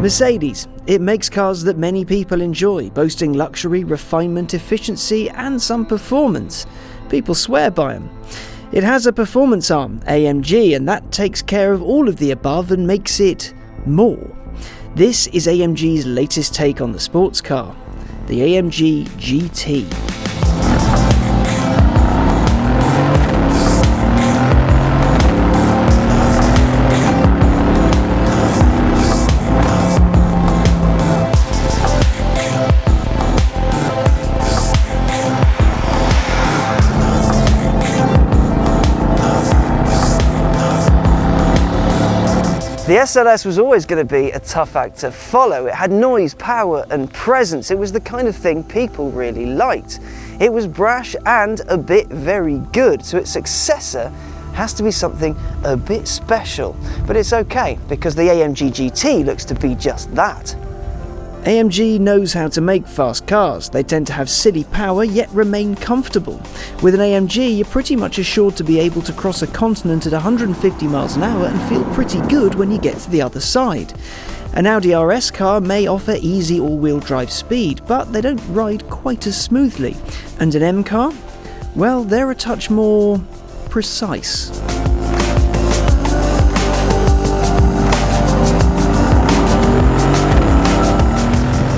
Mercedes. It makes cars that many people enjoy, boasting luxury, refinement, efficiency and some performance. People swear by them. It has a performance arm, AMG, and that takes care of all of the above and makes it more. This is AMG's latest take on the sports car, the AMG GT. The SLS was always going to be a tough act to follow. It had noise, power and presence. It was the kind of thing people really liked. It was brash and a bit very good, so its successor has to be something a bit special. But it's okay, because the AMG GT looks to be just that. AMG knows how to make fast cars. They tend to have silly power yet remain comfortable. With an AMG, you're pretty much assured to be able to cross a continent at 150 miles an hour and feel pretty good when you get to the other side. An Audi RS car may offer easy all-wheel drive speed, but they don't ride quite as smoothly. And an M car? Well, they're a touch more precise.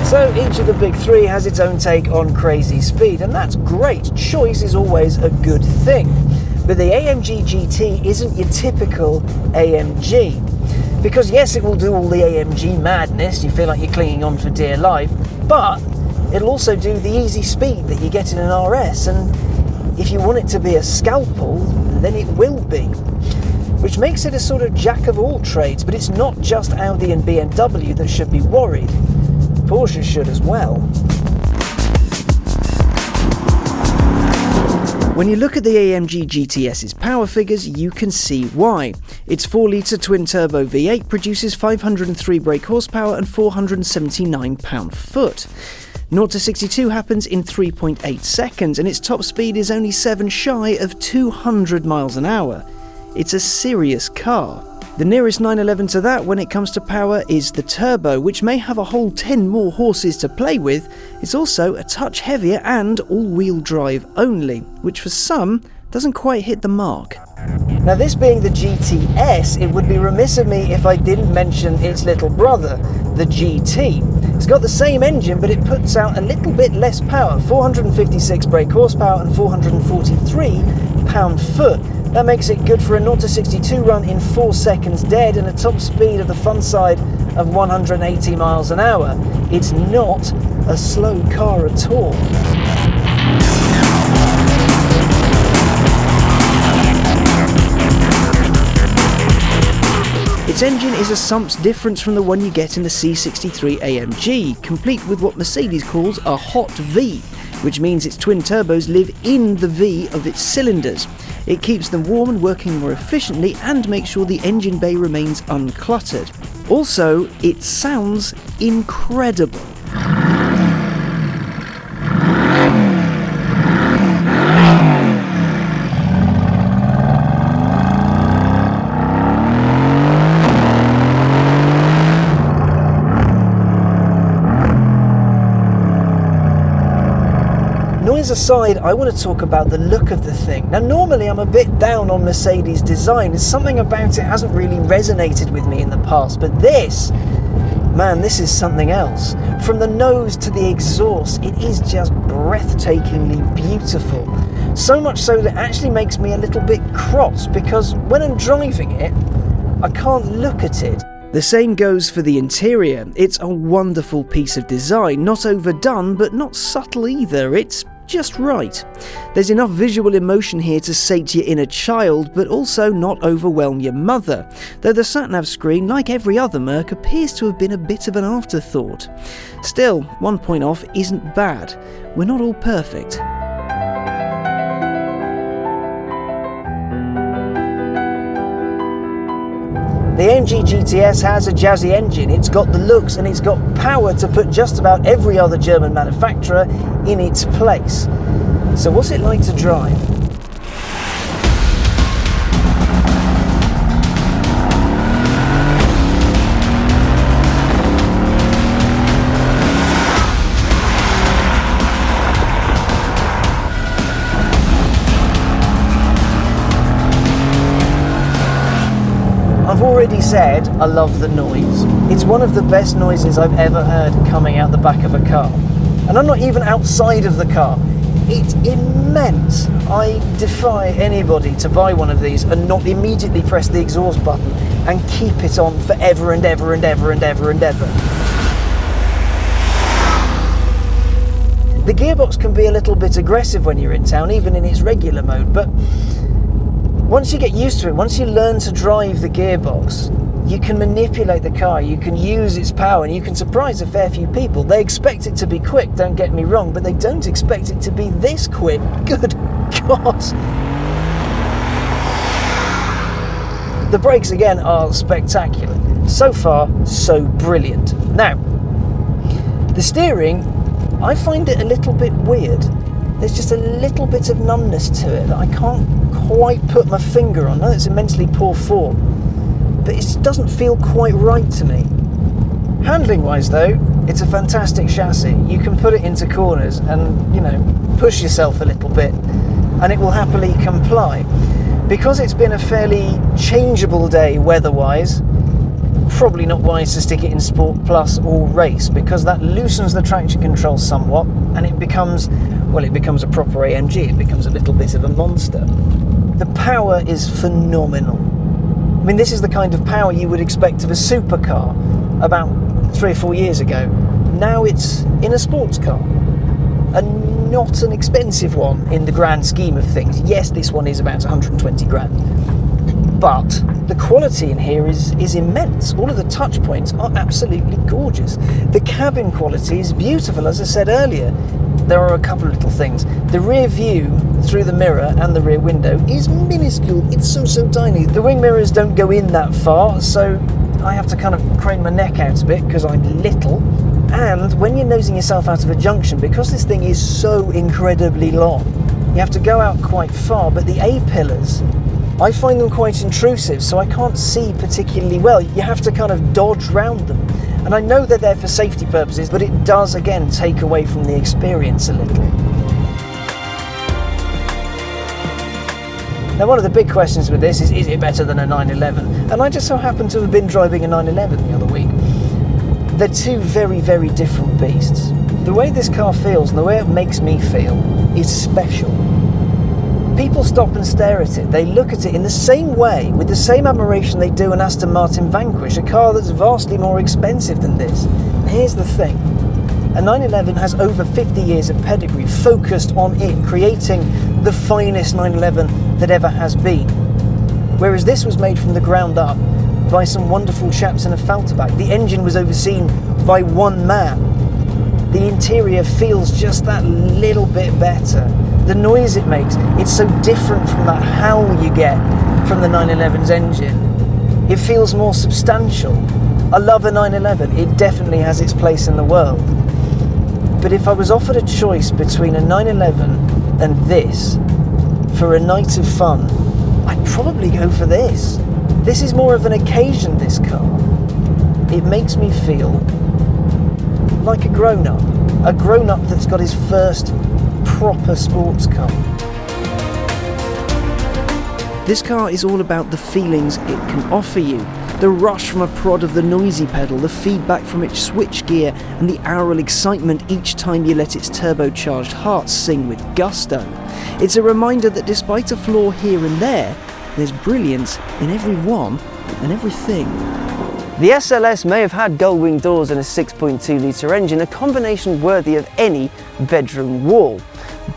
So each of the big three has its own take on crazy speed, and that's great. Choice is always a good thing. But the AMG GT isn't your typical AMG. Because yes, it will do all the AMG madness, you feel like you're clinging on for dear life, but it'll also do the easy speed that you get in an RS, and if you want it to be a scalpel, then it will be. Which makes it a sort of jack of all trades, but it's not just Audi and BMW that should be worried. Porsche should as well. When you look at the AMG GTS's power figures, you can see why. Its 4-litre twin-turbo V8 produces 503 brake horsepower and 479 pound-foot. 0 to 62 happens in 3.8 seconds, and its top speed is only 7 shy of 200 miles an hour. It's a serious car. The nearest 911 to that when it comes to power is the turbo, which may have a whole 10 more horses to play with. It's also a touch heavier and all-wheel drive only, which for some doesn't quite hit the mark. Now, this being the GTS, it would be remiss of me if I didn't mention its little brother, the GT. It's got the same engine, but it puts out a little bit less power, 456 brake horsepower and 443 pound-foot. That makes it good for a 0 to 62 run in 4 seconds dead and a top speed of the fun side of 180 miles an hour. It's not a slow car at all. Its engine is a sump's difference from the one you get in the C63 AMG, complete with what Mercedes calls a hot V, which means its twin turbos live in the V of its cylinders. It keeps them warm and working more efficiently and makes sure the engine bay remains uncluttered. Also, it sounds incredible. Noise aside, I want to talk about the look of the thing. Now, normally I'm a bit down on Mercedes design. There's something about it hasn't really resonated with me in the past, but this is something else. From the nose to the exhaust, it is just breathtakingly beautiful. So much so that it actually makes me a little bit cross, because when I'm driving it, I can't look at it. The same goes for the interior. It's a wonderful piece of design, not overdone but not subtle either. It's just right. There's enough visual emotion here to sate your inner child, but also not overwhelm your mother, though the sat-nav screen, like every other Merc, appears to have been a bit of an afterthought. Still, 1 point off isn't bad. We're not all perfect. The AMG GTS has a jazzy engine, it's got the looks and it's got power to put just about every other German manufacturer in its place. So what's it like to drive? said, I love the noise. It's one of the best noises I've ever heard coming out the back of a car. And I'm not even outside of the car. It's immense. I defy anybody to buy one of these and not immediately press the exhaust button and keep it on forever and ever and ever and ever and ever. The gearbox can be a little bit aggressive when you're in town, even in its regular mode, but once you get used to it, once you learn to drive the gearbox, you can manipulate the car, you can use its power, and you can surprise a fair few people. They expect it to be quick, don't get me wrong, but they don't expect it to be this quick. Good God! The brakes, again, are spectacular. So far, so brilliant. Now, the steering, I find it a little bit weird. There's just a little bit of numbness to it that I can't quite put my finger on. I know it's immensely poor form, but it just doesn't feel quite right to me. Handling wise though, it's a fantastic chassis. You can put it into corners and, you know, push yourself a little bit and it will happily comply. Because it's been a fairly changeable day weather-wise, probably not wise to stick it in Sport Plus or Race, because that loosens the traction control somewhat and it becomes, well, it becomes a proper AMG. It becomes a little bit of a monster. The power is phenomenal. I mean, this is the kind of power you would expect of a supercar about 3 or 4 years ago. Now it's in a sports car, and not an expensive one in the grand scheme of things. Yes, this one is about 120 grand, but the quality in here is immense. All of the touch points are absolutely gorgeous. The cabin quality is beautiful, as I said earlier. There are a couple of little things. The rear view through the mirror and the rear window is minuscule. It's so tiny. The wing mirrors don't go in that far, so I have to kind of crane my neck out a bit because I'm little. And when you're nosing yourself out of a junction, because this thing is so incredibly long, you have to go out quite far, but the A-pillars, I find them quite intrusive, so I can't see particularly well. You have to kind of dodge round them. And I know they're there for safety purposes, but it does, again, take away from the experience a little. Now, one of the big questions with this is it better than a 911? And I just so happen to have been driving a 911 the other week. They're two very, very different beasts. The way this car feels and the way it makes me feel is special. People stop and stare at it. They look at it in the same way, with the same admiration they do an Aston Martin Vanquish, a car that's vastly more expensive than this. And here's the thing. A 911 has over 50 years of pedigree focused on it, creating the finest 911 that ever has been. Whereas this was made from the ground up by some wonderful chaps in a Falterback. The engine was overseen by one man. The interior feels just that little bit better. The noise it makes, it's so different from that howl you get from the 911's engine. It feels more substantial. I love a 911, it definitely has its place in the world. But if I was offered a choice between a 911 and this, for a night of fun, I'd probably go for this. This is more of an occasion, this car. It makes me feel like a grown-up that's got his first proper sports car. This car is all about the feelings it can offer you. The rush from a prod of the noisy pedal, the feedback from its switchgear, and the aural excitement each time you let its turbocharged heart sing with gusto. It's a reminder that despite a flaw here and there, there's brilliance in everyone and everything. The SLS may have had gull-wing doors and a 6.2 litre engine, a combination worthy of any bedroom wall.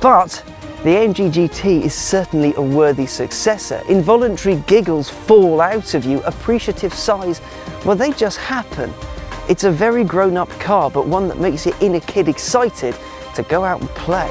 But the AMG GT is certainly a worthy successor. Involuntary giggles fall out of you, appreciative sighs, well, they just happen. It's a very grown-up car, but one that makes your inner kid excited to go out and play.